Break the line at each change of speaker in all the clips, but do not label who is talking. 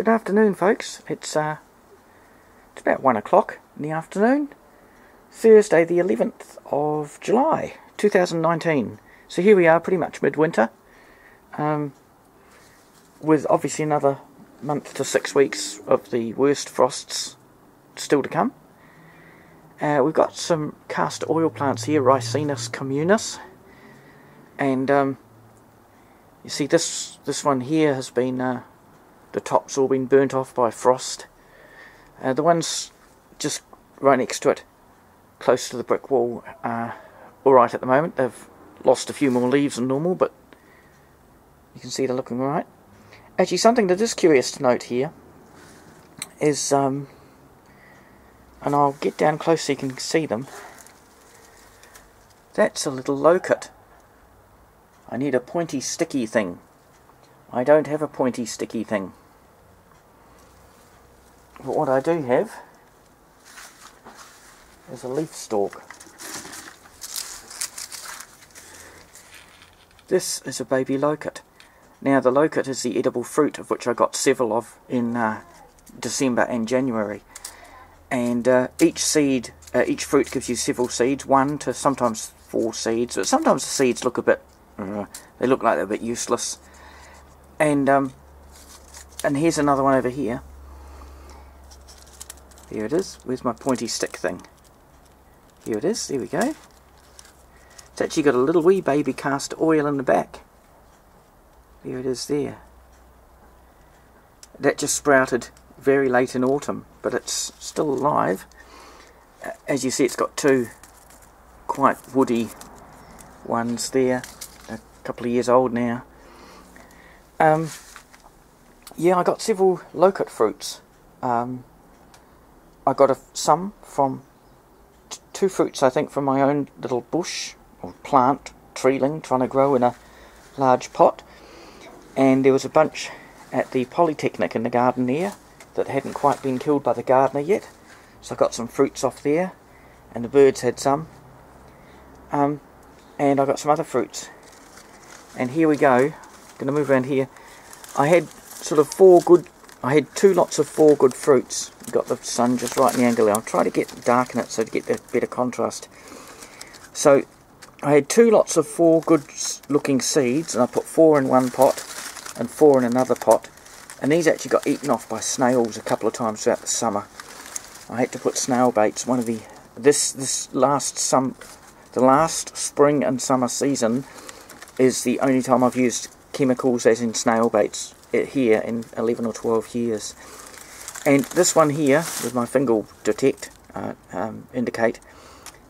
Good afternoon, folks. It's about 1 o'clock in the afternoon, Thursday the 11th of July 2019. So here we are, pretty much midwinter, with obviously another month to 6 weeks of the worst frosts still to come. We've got some castor oil plants here, Ricinus communis, and you see this one here has been the top's all been burnt off by frost. The ones just right next to it, close to the brick wall, are alright at the moment. They've lost a few more leaves than normal, but you can see they're looking alright. Actually, something that is curious to note here is, and I'll get down close so you can see them, that's a little Lowcut. I need a pointy sticky thing. I don't have a pointy sticky thing. But what I do have is a leaf stalk. This is a baby Lowcut. Now the Lowcut is the edible fruit, of which I got several of in December and January. And each fruit gives you several seeds, 1 to sometimes 4 seeds. But sometimes the seeds look a bit, they look like they're a bit useless. And here's another one over here. Here it is. Where's my pointy stick thing? Here it is. There we go. It's actually got a little wee baby castor oil in the back. There it is there. That just sprouted very late in autumn, but it's still alive. As you see, it's got 2 quite woody ones there. A couple of years old now. Yeah, I got several Lowcut fruits. I got some from 2 fruits, I think, from my own little bush or plant treeling trying to grow in a large pot, and there was a bunch at the Polytechnic in the garden there that hadn't quite been killed by the gardener yet, so I got some fruits off there, and the birds had some, and I got some other fruits. And here we go. I'm going to move around here. I had sort of 2 lots of 4 good fruits. Got the sun just right in the angle there. I'll try to darken it so to get that better contrast. So I had 2 lots of 4 good looking seeds, and I put 4 in one pot and 4 in another pot, and these actually got eaten off by snails a couple of times throughout the summer. I had to put snail baits. One of the the last spring and summer season is the only time I've used chemicals as in snail baits here in 11 or 12 years. And this one here, with my finger will indicate,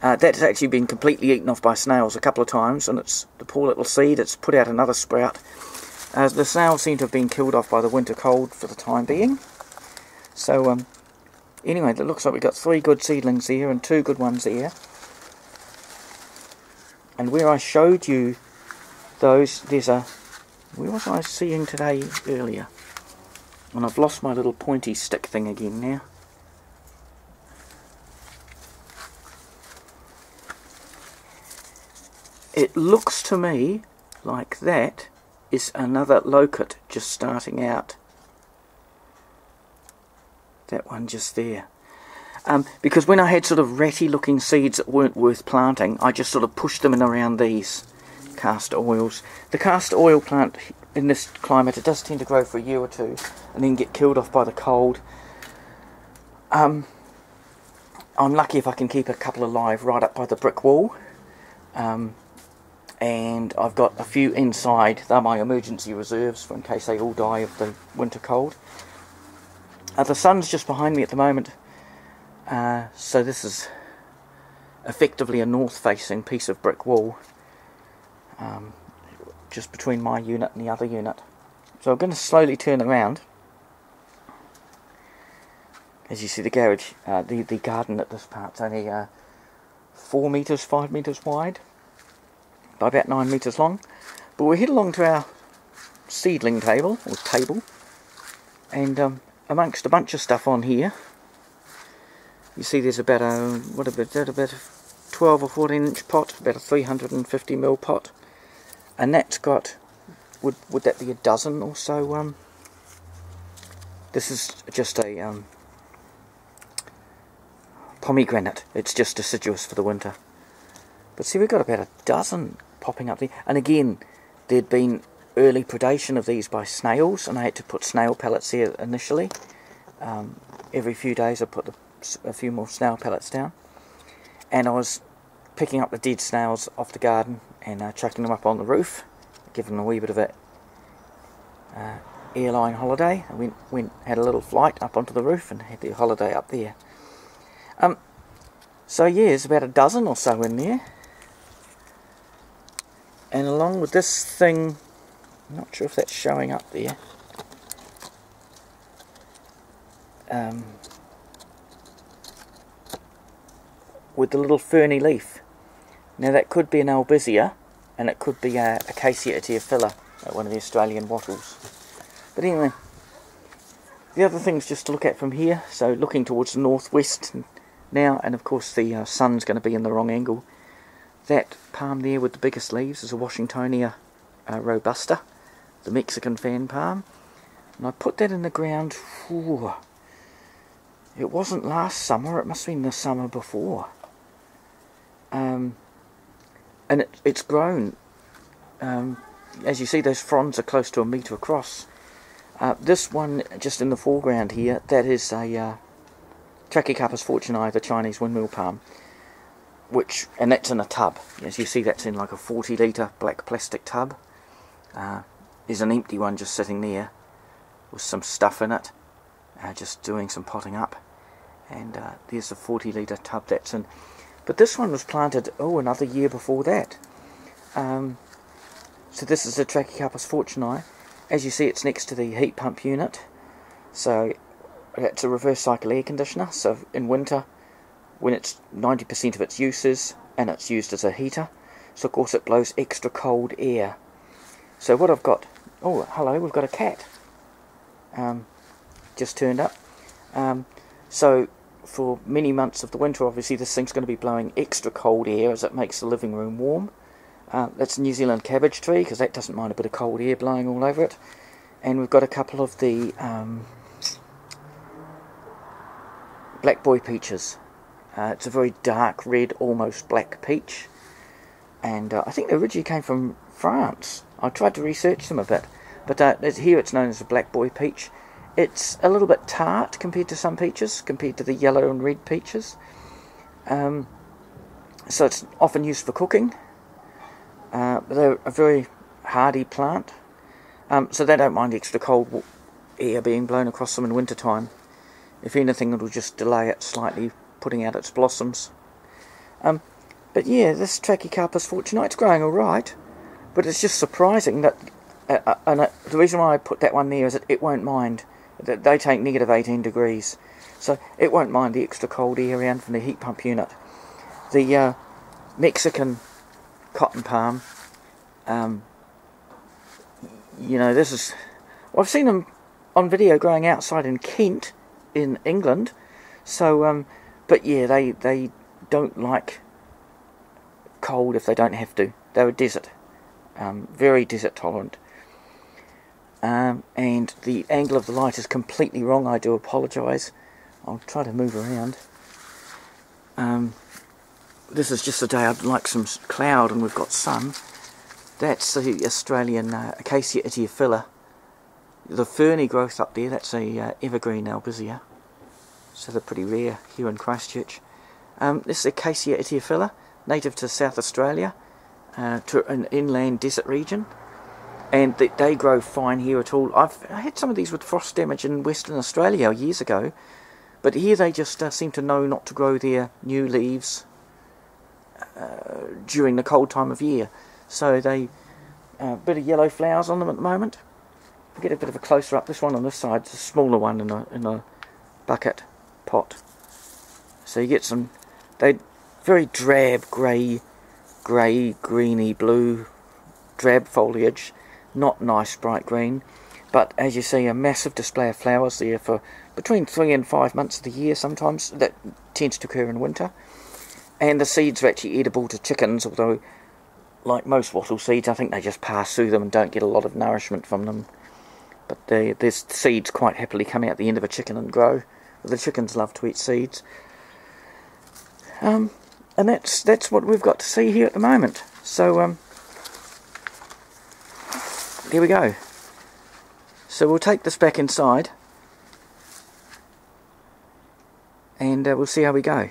that's actually been completely eaten off by snails a couple of times, and it's the poor little seed, it's put out another sprout. The snails seem to have been killed off by the winter cold for the time being. So anyway, it looks like we've got 3 good seedlings here and 2 good ones there. And where I showed you those, there's a, where was I seeing today earlier? And I've lost my little pointy stick thing again now. It looks to me like that is another Lowcut just starting out. That one just there. Because when I had sort of ratty looking seeds that weren't worth planting, I just sort of pushed them in around these castor oils. The castor oil plant in this climate, it does tend to grow for a year or 2 and then get killed off by the cold. I'm lucky if I can keep a couple alive right up by the brick wall. And I've got a few inside. They're my emergency reserves for in case they all die of the winter cold. The sun's just behind me at the moment, so this is effectively a north-facing piece of brick wall, just between my unit and the other unit. So I'm going to slowly turn around. As you see, the garage, the garden at this part's only 4 metres, 5 metres wide, by about 9 metres long. But we'll head along to our seedling table, and amongst a bunch of stuff on here, you see there's about a, about a 12 or 14 inch pot, about a 350ml pot, and that's got, would that be a dozen or so This is just a pomegranate. It's just deciduous for the winter. But see, we've got about a dozen popping up there. And again, there'd been early predation of these by snails, and I had to put snail pellets here initially. Every few days I put a few more snail pellets down. And I was picking up the dead snails off the garden and chucking them up on the roof, giving them a wee bit of a airline holiday. I had a little flight up onto the roof and had the holiday up there. So yeah, there's about a dozen or so in there. And along with this thing, I'm not sure if that's showing up there. With the little ferny leaf. Now that could be an albizia, and it could be a Castor Oil, one of the Australian wattles. But anyway, the other things just to look at from here, so looking towards the northwest now, and of course the sun's going to be in the wrong angle. That palm there with the biggest leaves is a Washingtonia robusta, the Mexican fan palm. And I put that in the ground, it wasn't last summer, it must have been the summer before. And it's grown. As you see, those fronds are close to 1 metre across. This one, just in the foreground here, that is a Trachycarpus fortunei, the Chinese windmill palm, and that's in a tub. As you see, that's in like a 40 litre black plastic tub. There's an empty one just sitting there with some stuff in it, just doing some potting up. And there's a 40 litre tub that's in. But this one was planted, another year before that. So this is the Trachycarpus fortunei. As you see, it's next to the heat pump unit. So it's a reverse cycle air conditioner. So in winter, when it's 90% of its uses, and it's used as a heater, so of course it blows extra cold air. So what I've got, hello, we've got a cat. Just turned up. So for many months of the winter, obviously this thing's going to be blowing extra cold air as it makes the living room warm. That's a New Zealand cabbage tree, because that doesn't mind a bit of cold air blowing all over it. And we've got a couple of the black boy peaches. It's a very dark red, almost black peach. And I think they originally came from France. I tried to research them a bit. But here it's known as a black boy peach. It's a little bit tart compared to some peaches, compared to the yellow and red peaches. So it's often used for cooking. They're a very hardy plant. So they don't mind extra cold air being blown across them in winter time. If anything, it'll just delay it slightly, putting out its blossoms. But yeah, this Trachycarpus fortunei, it's growing alright. But it's just surprising that, the reason why I put that one there is that it won't mind. They take negative 18 degrees, so it won't mind the extra cold air around from the heat pump unit. The Mexican cotton palm, this is, I've seen them on video growing outside in Kent, in England. So, but yeah, they don't like cold if they don't have to. They're a desert, very desert tolerant. And the angle of the light is completely wrong. I do apologise. I'll try to move around. This is just a day I'd like some cloud and we've got sun. That's the Australian Castor Oil. The ferny growth up there, that's a evergreen albizia. So they're pretty rare here in Christchurch. This is a Castor Oil, native to South Australia, to an inland desert region. And they grow fine here at all. I had some of these with frost damage in Western Australia years ago, but here they just seem to know not to grow their new leaves during the cold time of year. So they, a bit of yellow flowers on them at the moment. I'll get a bit of a closer up. This one on this side, it's a smaller one in a bucket pot. So you get some, they very drab grey, greeny blue, drab foliage. Not nice bright green, but as you see, a massive display of flowers there for between 3 and 5 months of the year sometimes. That tends to occur in winter. And the seeds are actually edible to chickens, although like most wattle seeds, I think they just pass through them and don't get a lot of nourishment from them. but there's seeds quite happily come out the end of a chicken and grow. The chickens love to eat seeds. And that's what we've got to see here at the moment. So there we go. So we'll take this back inside and we'll see how we go.